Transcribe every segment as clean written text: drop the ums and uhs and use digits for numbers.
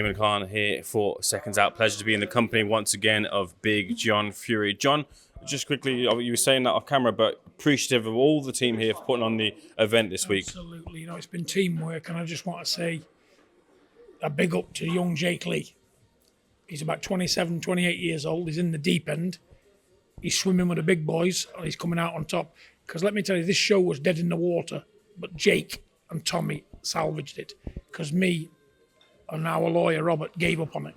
Eamon Khan here for Seconds Out. Pleasure to be in the company once again of Big John Fury. John, just quickly, you were saying that off camera, but appreciative of all the team here for putting on the event this week. Absolutely. It's been teamwork, and I just want to say a big up to young Jake Lee. He's about 27, 28 years old. He's in the deep end. He's swimming with the big boys, and he's coming out on top. Because let me tell you, this show was dead in the water, but Jake and Tommy salvaged it. Because me and our lawyer, Robert, gave up on it.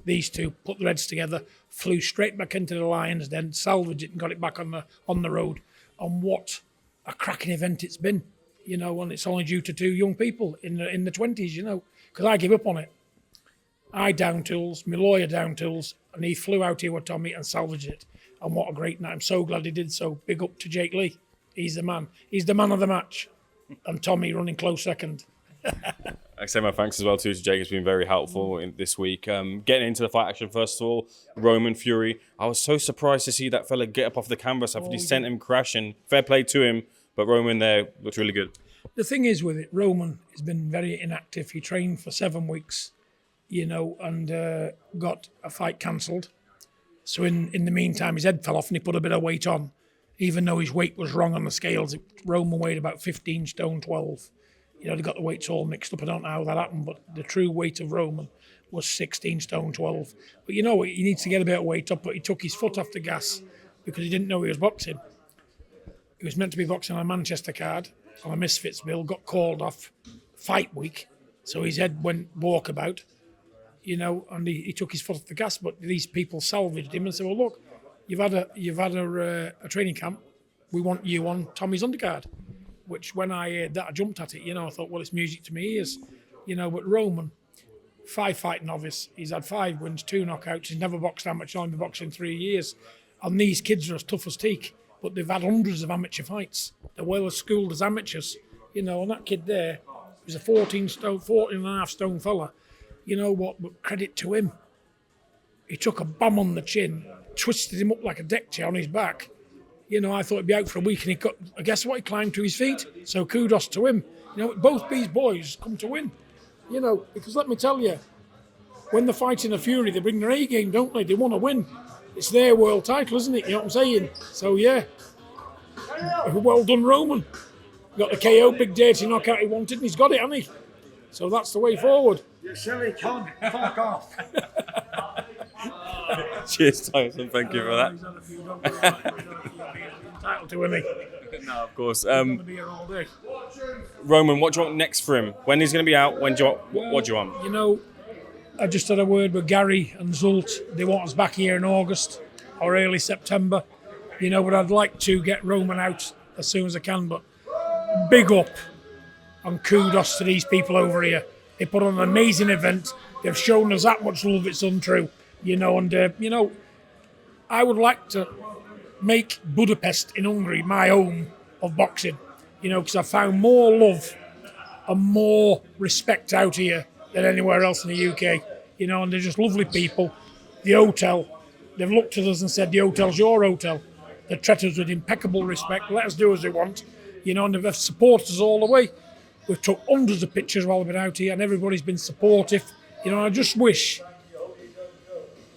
These two put their heads together, flew straight back into the Lions, then salvaged it and got it back on the road. And what a cracking event it's been, and it's only due to two young people in the 20s, because I gave up on it. I down tools, my lawyer down tools, and he flew out here with Tommy and salvaged it. And what a great night. I'm so glad he did so. Big up to Jake Lee. He's the man. He's the man of the match. And Tommy running close second. I say my thanks as well too to Jake. It's been very helpful this week. Getting into the fight action first of all, Roman Fury. I was so surprised to see that fella get up off the canvas after he sent him crashing. Fair play to him, but Roman there looked really good. The thing is with it, Roman has been very inactive. He trained for 7 weeks, and got a fight cancelled. So in the meantime, his head fell off and he put a bit of weight on. Even though his weight was wrong on the scales, Roman weighed about 15 stone 12. They got the weights all mixed up. I don't know how that happened, but the true weight of Roman was 16 stone 12. But he needs to get a bit of weight up, but he took his foot off the gas because he didn't know he was boxing. He was meant to be boxing on a Manchester card, on a Misfits bill, got called off fight week, so his head went walkabout, and he took his foot off the gas, but these people salvaged him and said, well, look, you've had a training camp, we want you on Tommy's undercard. Which when I heard that, I jumped at it, I thought, well, it's music to my ears. But Roman, 5-fight novice, he's had 5 wins, 2 knockouts, he's never boxed amateur, only been boxing 3 years. And these kids are as tough as teak, but they've had hundreds of amateur fights. They're well as schooled as amateurs, and that kid there, he's a 14 and a half stone fella. But credit to him. He took a bum on the chin, twisted him up like a deck chair on his back. I thought he'd be out for a week, and guess what? He climbed to his feet. So kudos to him. Both these boys come to win. Because let me tell you, when they're fighting a Fury, they bring their A game, don't they? They want to win. It's their world title, isn't it? You know what I'm saying? So yeah, well done, Roman. Got the KO, big dirty knockout he wanted, and he's got it, hasn't he? So that's the way forward. You silly cunt, fuck off. Cheers, Tyson. Thank you for that. He's had a few dogs. Entitled to, isn't he? No, of course. He's going to be here all day. Roman, what do you want next for him? When he's going to be out? What do you want? I just had a word with Gary and Zult. They want us back here in August or early September. But I'd like to get Roman out as soon as I can. But big up and kudos to these people over here. They put on an amazing event. They've shown us that much love, it's untrue. I would like to make Budapest in Hungary my home of boxing, because I found more love and more respect out here than anywhere else in the UK, and they're just lovely people. The hotel, they've looked at us and said, the hotel's your hotel. They treat us with impeccable respect, let us do as we want, and they've supported us all the way. We've took hundreds of pictures while we've been out here, and everybody's been supportive. I just wish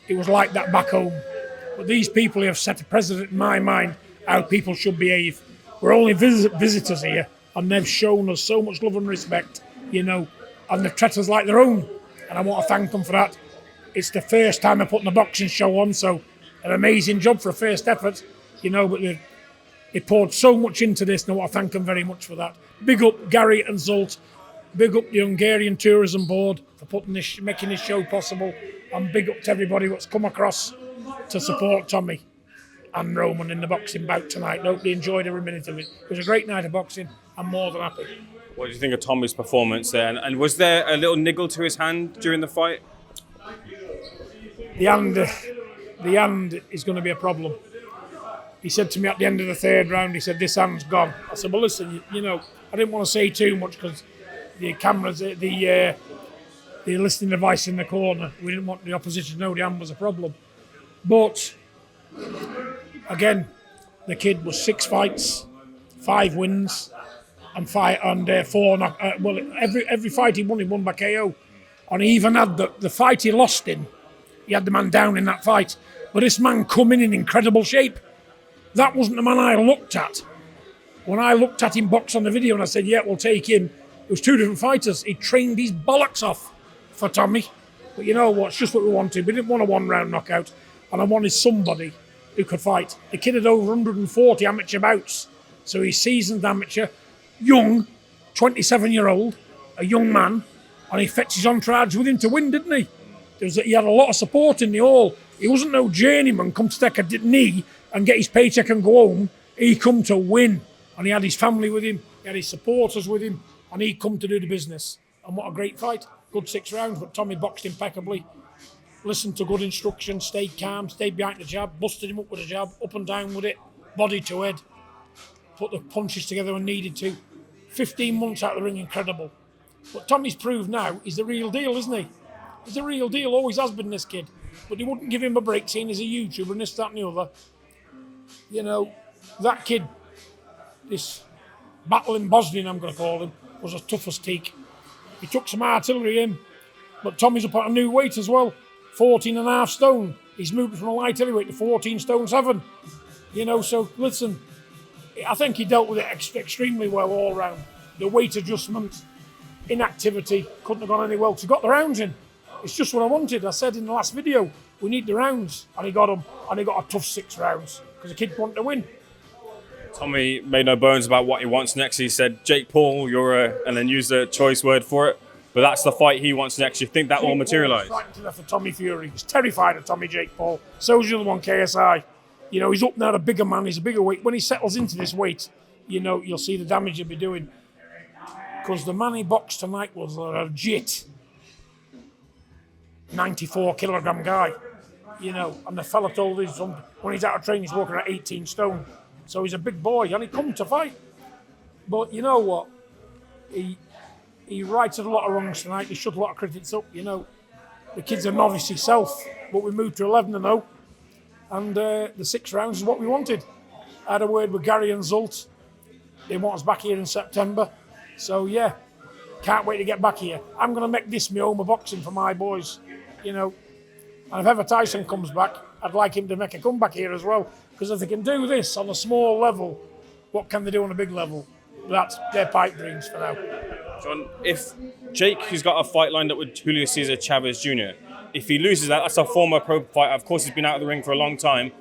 it was like that back home. But these people have set a precedent in my mind how people should behave. We're only visitors here, and they've shown us so much love and respect, and they've treated us like their own. And I want to thank them for that. It's the first time they're putting a boxing show on, so an amazing job for a first effort, but they poured so much into this, and I want to thank them very much for that. Big up Gary and Zult. Big up the Hungarian Tourism Board for making this show possible. And big up to everybody that's come across to support Tommy and Roman in the boxing bout tonight. Hope they enjoyed every minute of it. It was a great night of boxing. I'm more than happy. What do you think of Tommy's performance there? And was there a little niggle to his hand during the fight? The hand is going to be a problem. He said to me at the end of the 3rd round, he said, this hand's gone. I said, well, listen, I didn't want to say too much because the cameras, the listening device in the corner, we didn't want the opposition to know the hand was a problem. But, again, the kid was 6 fights, 5 wins, and 4 every fight he won by KO. And he even had the fight he lost in. He had the man down in that fight. But this man come in incredible shape. That wasn't the man I looked at. When I looked at him box on the video and I said, yeah, we'll take him, it was two different fighters. He trained his bollocks off for Tommy. But you know what? It's just what we wanted. We didn't want a one-round knockout. And I wanted somebody who could fight. The kid had over 140 amateur bouts. So he's seasoned amateur, young, 27-year-old, a young man. And he fetched his entourage with him to win, didn't he? He had a lot of support in the hall. He wasn't no journeyman, come to take a knee and get his paycheck and go home. He come to win. And he had his family with him, he had his supporters with him, and he come to do the business. And what a great fight. Good 6 rounds, but Tommy boxed impeccably. Listened to good instructions, stayed calm, stayed behind the jab, busted him up with a jab, up and down with it, body to head. Put the punches together when needed to. 15 months out of the ring, incredible. But Tommy's proved now he's the real deal, isn't he? He's the real deal, always has been, this kid. But they wouldn't give him a break, seeing he's a YouTuber and this, that and the other. You know, that kid, this battle in Bosnia, I'm going to call him, was as tough as teak. He took some artillery in, but Tommy's up at a new weight as well, 14.5 stone. He's moved from a light heavyweight to 14 stone 7. You know, so listen, I think he dealt with it extremely well all round. The weight adjustment, inactivity, couldn't have gone any well. He got the rounds in. It's just what I wanted. I said in the last video, we need the rounds, and he got them, and he got a tough 6 rounds because the kid wanted to win. Tommy made no bones about what he wants next. He said, Jake Paul, and then used a choice word for it. But that's the fight he wants next. You think that will materialise? Fighting to death for Tommy Fury. He's terrified of Tommy Jake Paul. So's the other one, KSI. You know, he's up now, a bigger man. He's a bigger weight. When he settles into this weight, you know, you'll see the damage he'll be doing. Because the man he boxed tonight was a legit 94-kilogram guy. You know, and the fella told us when he's out of training, he's walking at 18 stone. So he's a big boy, and he come to fight. But you know what? He righted a lot of wrongs tonight. He shut a lot of critics up. You know, the kid's a novice himself, but we moved to 11-0, and the 6 rounds is what we wanted. I had a word with Gary and Zult. They want us back here in September. So yeah, can't wait to get back here. I'm going to make this my home of boxing for my boys. You know, and if ever Tyson comes back, I'd like him to make a comeback here as well. Because if they can do this on a small level, what can they do on a big level? That's their pipe dreams for now. John, if Jake has got a fight lined up with Julio Cesar Chavez Jr., if he loses that, that's a former pro fighter. Of course, he's been out of the ring for a long time.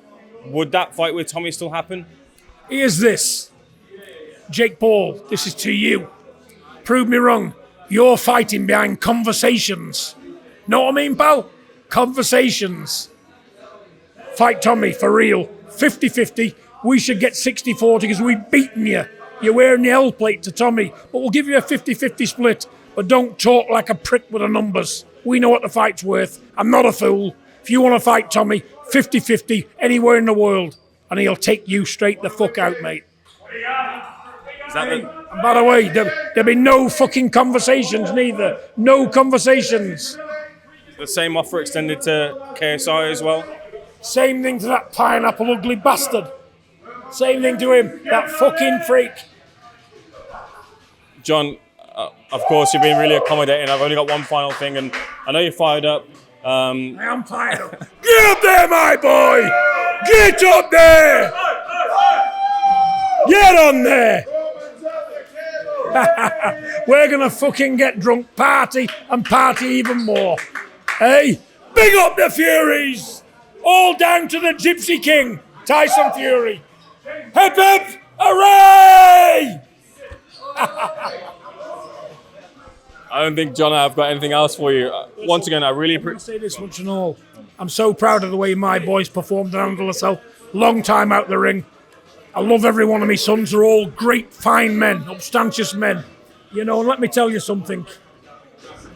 Would that fight with Tommy still happen? Here's this. Jake Paul, this is to you. Prove me wrong. You're fighting behind conversations. Know what I mean, pal? Conversations. Fight Tommy, for real. 50-50. We should get 60-40 because we've beaten you. You're wearing the L plate to Tommy. But we'll give you a 50-50 split. But don't talk like a prick with the numbers. We know what the fight's worth. I'm not a fool. If you want to fight Tommy, 50-50, anywhere in the world. And he'll take you straight the fuck out, mate. And by the way, there'll be no fucking conversations neither. No conversations. The same offer extended to KSI as well? Same thing to that pineapple ugly bastard. Same thing to him, that fucking freak. John, of course, you've been really accommodating. I've only got one final thing, and I know you're fired up. I am fired up. Get up there, my boy! Get up there! Get on there! We're gonna fucking get drunk, party, and party even more. Hey, big up the Furies! All down to the Gypsy King, Tyson Fury. Hip hip, hooray! I don't think, John, I've got anything else for you. Once again, I really appreciate. Say this much and all. I'm so proud of the way my boys performed and handled themselves. Long time out the ring. I love every one of my sons. They're all great, fine men, substantious men. You know, and let me tell you something.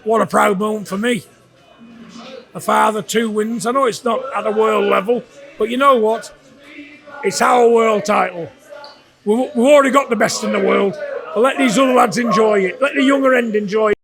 What a proud moment for me. A father, 2 wins. I know it's not at a world level, but you know what? It's our world title. We've already got the best in the world. But let these other lads enjoy it. Let the younger end enjoy it.